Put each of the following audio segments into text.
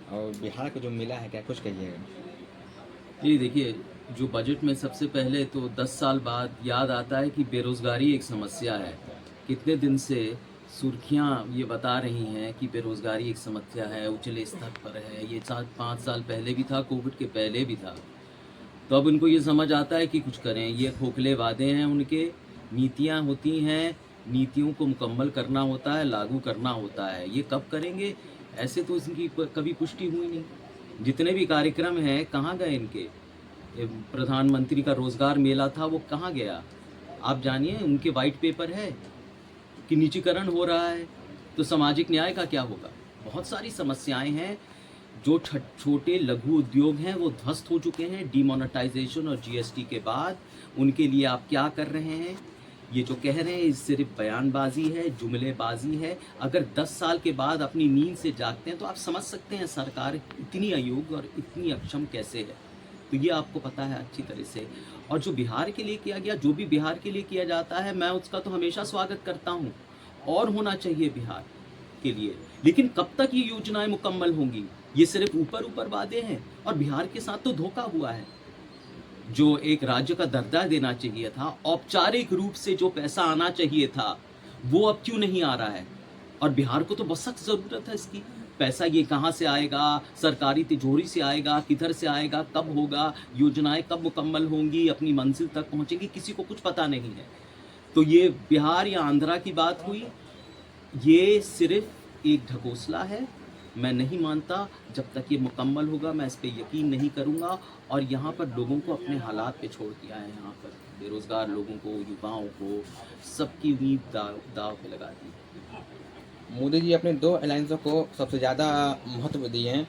और बिहार को जो मिला है, क्या कुछ कहिएगा? जी देखिए, जो बजट में सबसे पहले तो 10 साल बाद याद आता है कि बेरोज़गारी एक समस्या है। कितने दिन से सुर्खियाँ ये बता रही हैं कि बेरोज़गारी एक समस्या है, उछले स्तर पर है। ये 4-5 साल पहले भी था, कोविड के पहले भी था। तो अब उनको ये समझ आता है कि कुछ करें। ये खोखले वादे हैं उनके, नीतियाँ होती हैं, नीतियों को मुकम्मल करना होता है, लागू करना होता है। ये कब करेंगे? ऐसे तो इसकी कभी पुष्टि हुई नहीं। जितने भी कार्यक्रम हैं, कहाँ गए इनके? प्रधानमंत्री का रोज़गार मेला था, वो कहाँ गया? आप जानिए, उनके व्हाइट पेपर है कि निजीकरण हो रहा है, तो सामाजिक न्याय का क्या होगा? बहुत सारी समस्याएँ हैं। जो छोटे लघु उद्योग हैं वो ध्वस्त हो चुके हैं डिमोनेटाइजेशन और जीएसटी के बाद। उनके लिए आप क्या कर रहे हैं? ये जो कह रहे हैं ये सिर्फ बयानबाजी है, जुमलेबाजी है। अगर 10 साल के बाद अपनी नींद से जागते हैं तो आप समझ सकते हैं सरकार इतनी अयोग्य और इतनी अक्षम कैसे है। तो ये आपको पता है अच्छी तरह से। और जो बिहार के लिए किया गया, जो भी बिहार के लिए किया जाता है, मैं उसका तो हमेशा स्वागत करता हूँ। और होना चाहिए बिहार के लिए। लेकिन कब तक ये योजनाएं मुकम्मल होंगी? ये सिर्फ ऊपर-ऊपर वादे हैं और बिहार के साथ तो धोखा हुआ है। जो एक राज्य का दर्जा देना चाहिए था, औपचारिक रूप से जो पैसा आना चाहिए था, वो अब क्यों नहीं आ रहा है? और बिहार को तो बहुत सख्त ज़रूरत है इसकी। पैसा ये कहाँ से आएगा? सरकारी तिजोरी से आएगा? किधर से आएगा? कब होगा? योजनाएँ कब मुकम्मल होंगी? अपनी मंज़िल तक पहुँचेंगी? किसी को कुछ पता नहीं है। तो ये बिहार या आंध्रा की बात हुई, ये सिर्फ एक ढकोसला है। मैं नहीं मानता, जब तक ये मुकम्मल होगा मैं इस पे यकीन नहीं करूँगा। और यहाँ पर लोगों को अपने हालात पे छोड़ दिया है। यहाँ पर बेरोज़गार लोगों को, युवाओं को, सबकी उम्मीद दाव दाव पे लगा दी। मोदी जी अपने दो अलायंसों को सबसे ज़्यादा महत्व दिए हैं।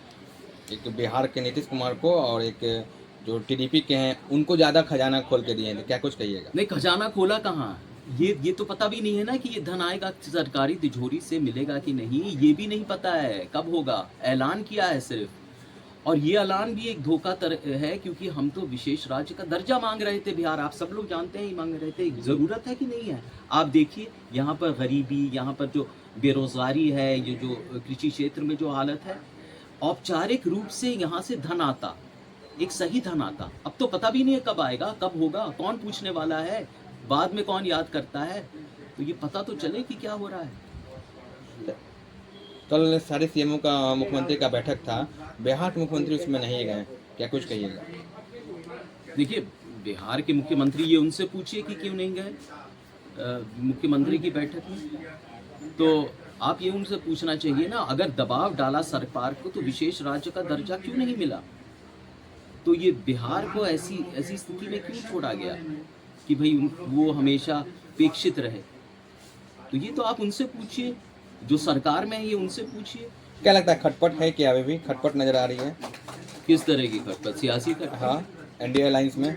एक बिहार के नीतीश कुमार को और एक जो टीडीपी के हैं उनको ज़्यादा खजाना खोल के दिए हैं। तो क्या कुछ कहिएगा? नहीं, खजाना खोला कहाँ? ये तो पता भी नहीं है ना कि ये धन आएगा सरकारी तिजोरी से, मिलेगा कि नहीं, ये भी नहीं पता है कब होगा। ऐलान किया है सिर्फ। और ये ऐलान भी एक धोखा है, क्योंकि हम तो विशेष राज्य का दर्जा मांग रहे थे बिहार। आप सब लोग जानते हैं, ही मांग रहे थे। ज़रूरत है कि नहीं है? आप देखिए यहाँ पर गरीबी, यहाँ पर जो बेरोज़गारी है, ये जो कृषि क्षेत्र में जो हालत है, औपचारिक रूप से यहाँ से धन आता, एक सही धन आता। अब तो पता भी नहीं है कब आएगा, कब होगा, कौन पूछने वाला है, बाद में कौन याद करता है। तो ये पता तो चले कि क्या हो रहा है। कल सारे सीएमओ का, मुख्यमंत्री का बैठक था, बिहार के मुख्यमंत्री उसमें नहीं गए। क्या कुछ कहिएगा? देखिए, बिहार के मुख्यमंत्री, ये उनसे पूछिए कि क्यों नहीं गए मुख्यमंत्री की बैठक में। तो आप ये उनसे पूछना चाहिए ना, अगर दबाव डाला सरकार को तो विशेष राज्य का दर्जा क्यों नहीं मिला? तो ये बिहार को ऐसी ऐसी स्थिति में क्यों छोड़ा गया कि भाई वो हमेशा अपेक्षित रहे? तो ये तो आप उनसे पूछिए, जो सरकार में है ये उनसे पूछिए। क्या लगता है, खटपट है क्या? अभी भी खटपट नजर आ रही है? किस तरह की खटपट? सियासी खटपट? हाँ, एनडीए अलायंस में।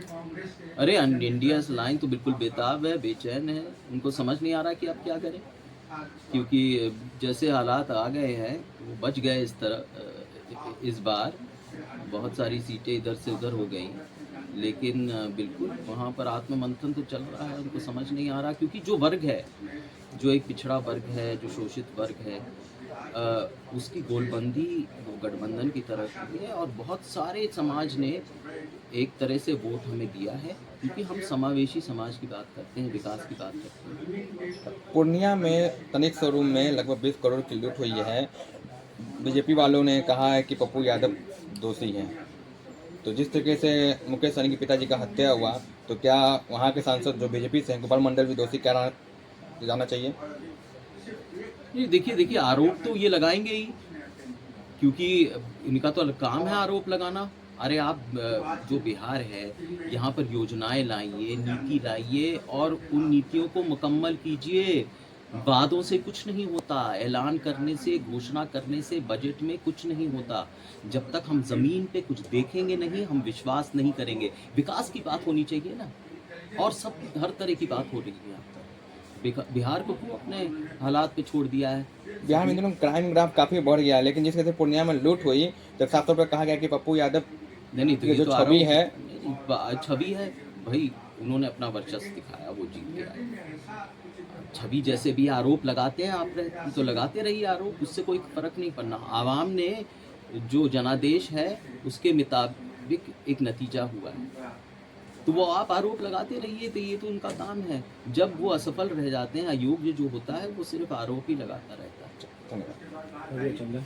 अरे इंडिया लाइन तो बिल्कुल बेताब है, बेचैन है। उनको समझ नहीं आ रहा कि अब क्या करें, क्योंकि जैसे हालात आ गए हैं, वो बच गए इस तरह इस बार। बहुत सारी सीटें इधर से उधर हो गई, लेकिन बिल्कुल वहाँ पर आत्ममंथन तो चल रहा है। उनको समझ नहीं आ रहा, क्योंकि जो वर्ग है, जो एक पिछड़ा वर्ग है, जो शोषित वर्ग है, उसकी गोलबंदी वो गठबंधन की तरफ हुई है। और बहुत सारे समाज ने एक तरह से वोट हमें दिया है, क्योंकि हम समावेशी समाज की बात करते हैं, विकास की बात करते हैं। पूर्णिया में तनिक शोरूम में लगभग 20 करोड़ की लूट हुई है। बीजेपी वालों ने कहा है कि पप्पू यादव दोषी हैं। तो जिस तरीके से मुकेश सहनी के पिताजी का हत्या हुआ, तो क्या वहाँ के सांसद जो बीजेपी से हैं, गोपाल मंडल भी दोषी क्या जाना चाहिए? ये देखिए आरोप तो ये लगाएंगे ही, क्योंकि इनका तो काम है आरोप लगाना। अरे आप जो बिहार है, यहाँ पर योजनाएं लाइए, नीति लाइए और उन नीतियों को मुकम्मल कीजिए। वादों से कुछ नहीं होता, ऐलान करने से, घोषणा करने से बजट में कुछ नहीं होता। जब तक हम ज़मीन पे कुछ देखेंगे नहीं, हम विश्वास नहीं करेंगे। विकास की बात होनी चाहिए ना, और सब हर तरह की बात हो रही है यहाँ पर। बिहार को क्यों अपने हालात पे छोड़ दिया है? बिहार में इन दिनों क्राइम ग्राफ काफ़ी बढ़ गया है, लेकिन जिस तरह से पूर्णिया में लूट हुई, तो साफ तौर पर कहा गया कि पप्पू यादव नहीं तो की ये जो तो छवि आरोप है, छवि है भाई। उन्होंने अपना वर्चस्व दिखाया, वो जीत गया। छवि जैसे भी आरोप लगाते हैं आप, तो लगाते रहिए आरोप, उससे कोई फर्क नहीं पड़ना। आवाम ने जो जनादेश है उसके मुताबिक एक नतीजा हुआ है। तो वो आप आरोप लगाते रहिए, तो ये तो उनका काम है। जब वो असफल रह जाते हैं, अयोग्य जो होता है वो सिर्फ आरोप ही लगाता रहता है। धन्यवाद।